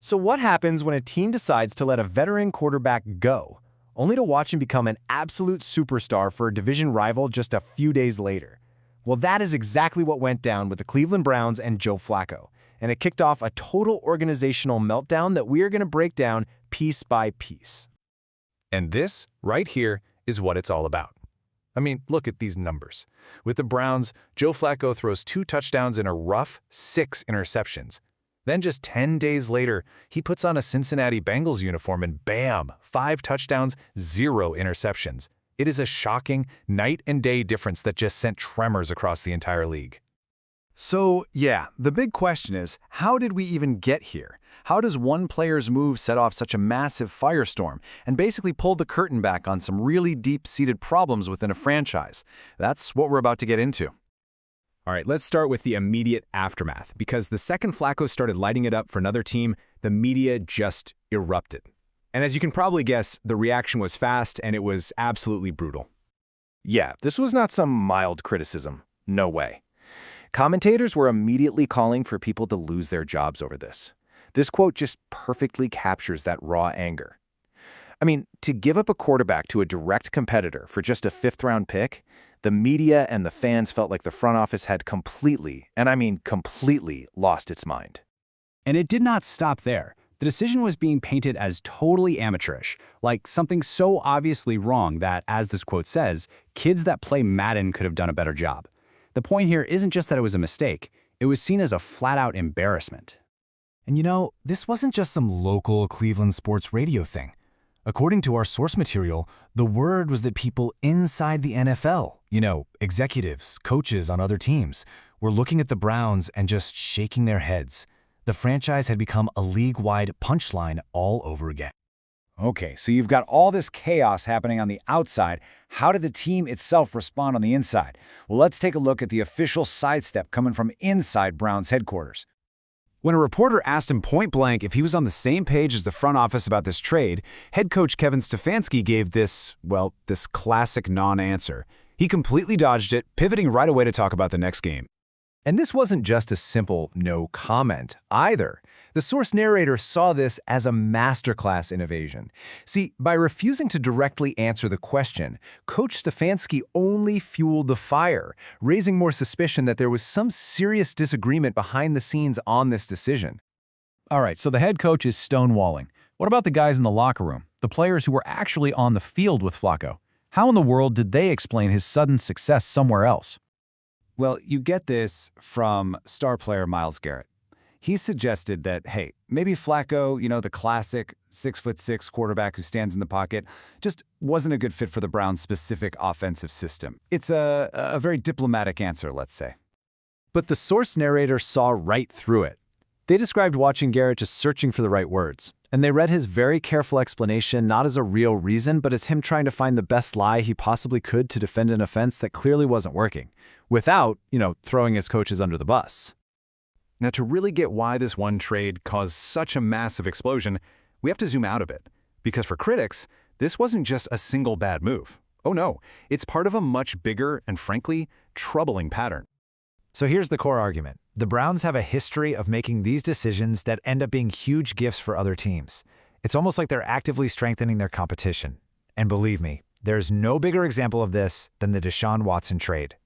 So what happens when a team decides to let a veteran quarterback go, only to watch him become an absolute superstar for a division rival just a few days later? Well, that is exactly what went down with the Cleveland Browns and Joe Flacco, and it kicked off a total organizational meltdown that we are going to break down piece by piece. And this, right here, is what it's all about. I mean, look at these numbers. With the Browns, Joe Flacco throws 2 touchdowns and a rough 6 interceptions. Then just 10 days later, he puts on a Cincinnati Bengals uniform and bam, 5 touchdowns, 0 interceptions. It is a shocking night and day difference that just sent tremors across the entire league. So, yeah, the big question is, how did we even get here? How does one player's move set off such a massive firestorm and basically pull the curtain back on some really deep-seated problems within a franchise? That's what we're about to get into. All right, let's start with the immediate aftermath, because the second Flacco started lighting it up for another team, the media just erupted. And as you can probably guess, the reaction was fast and it was absolutely brutal. Yeah, this was not some mild criticism. No way. Commentators were immediately calling for people to lose their jobs over this. This quote just perfectly captures that raw anger. I mean, to give up a quarterback to a direct competitor for just a 5th-round pick, the media and the fans felt like the front office had completely, and I mean completely, lost its mind. And it did not stop there. The decision was being painted as totally amateurish, like something so obviously wrong that, as this quote says, kids that play Madden could have done a better job. The point here isn't just that it was a mistake, it was seen as a flat-out embarrassment. And you know, this wasn't just some local Cleveland sports radio thing. According to our source material, the word was that people inside the NFL, executives, coaches on other teams, were looking at the Browns and just shaking their heads. The franchise had become a league-wide punchline all over again. Okay, so you've got all this chaos happening on the outside. How did the team itself respond on the inside? Well, let's take a look at the official sidestep coming from inside Browns headquarters. When a reporter asked him point-blank if he was on the same page as the front office about this trade, head coach Kevin Stefanski gave this classic non-answer. He completely dodged it, pivoting right away to talk about the next game. And this wasn't just a simple no comment either. The source narrator saw this as a masterclass in evasion. See, by refusing to directly answer the question, Coach Stefanski only fueled the fire, raising more suspicion that there was some serious disagreement behind the scenes on this decision. All right, so the head coach is stonewalling. What about the guys in the locker room, the players who were actually on the field with Flacco? How in the world did they explain his sudden success somewhere else? Well, you get this from star player Myles Garrett. He suggested that, hey, maybe Flacco, the classic 6'6" quarterback who stands in the pocket, just wasn't a good fit for the Browns' specific offensive system. It's a very diplomatic answer, let's say. But the source narrator saw right through it. They described watching Garrett just searching for the right words, and they read his very careful explanation not as a real reason, but as him trying to find the best lie he possibly could to defend an offense that clearly wasn't working, without, throwing his coaches under the bus. Now, to really get why this one trade caused such a massive explosion, we have to zoom out a bit. Because for critics, this wasn't just a single bad move. Oh no, it's part of a much bigger and, frankly, troubling pattern. So here's the core argument. The Browns have a history of making these decisions that end up being huge gifts for other teams. It's almost like they're actively strengthening their competition. And believe me, there's no bigger example of this than the Deshaun Watson trade.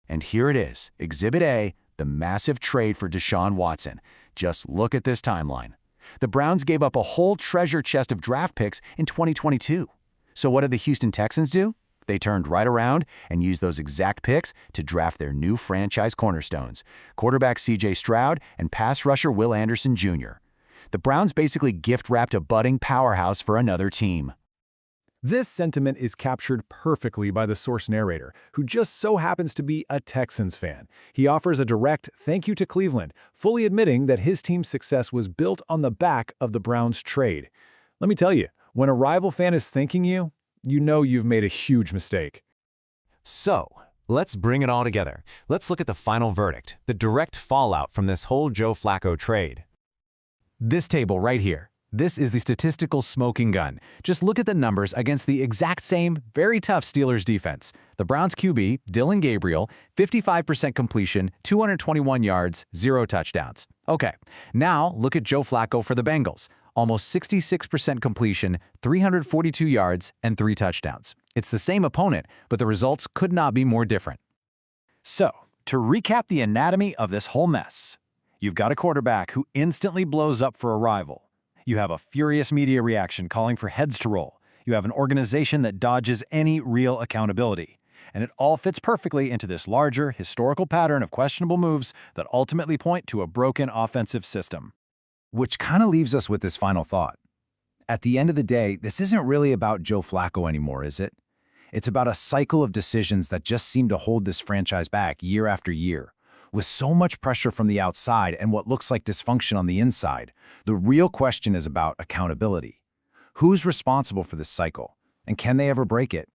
And here it is, Exhibit A, the massive trade for Deshaun Watson. Just look at this timeline. The Browns gave up a whole treasure chest of draft picks in 2022. So what did the Houston Texans do? They turned right around and used those exact picks to draft their new franchise cornerstones, quarterback C.J. Stroud and pass rusher Will Anderson Jr. The Browns basically gift-wrapped a budding powerhouse for another team. This sentiment is captured perfectly by the source narrator, who just so happens to be a Texans fan. He offers a direct thank you to Cleveland, fully admitting that his team's success was built on the back of the Browns trade. Let me tell you, when a rival fan is thanking you, you know you've made a huge mistake. So, let's bring it all together. Let's look at the final verdict, the direct fallout from this whole Joe Flacco trade. This table right here. This is the statistical smoking gun. Just look at the numbers against the exact same, very tough Steelers defense. The Browns QB, Dylan Gabriel, 55% completion, 221 yards, 0 touchdowns. Okay, now look at Joe Flacco for the Bengals. Almost 66% completion, 342 yards, and 3 touchdowns. It's the same opponent, but the results could not be more different. So, to recap the anatomy of this whole mess, you've got a quarterback who instantly blows up for a rival. You have a furious media reaction calling for heads to roll. You have an organization that dodges any real accountability. And it all fits perfectly into this larger, historical pattern of questionable moves that ultimately point to a broken offensive system. Which kind of leaves us with this final thought. At the end of the day, this isn't really about Joe Flacco anymore, is it? It's about a cycle of decisions that just seem to hold this franchise back year after year. With so much pressure from the outside and what looks like dysfunction on the inside, the real question is about accountability. Who's responsible for this cycle? And can they ever break it?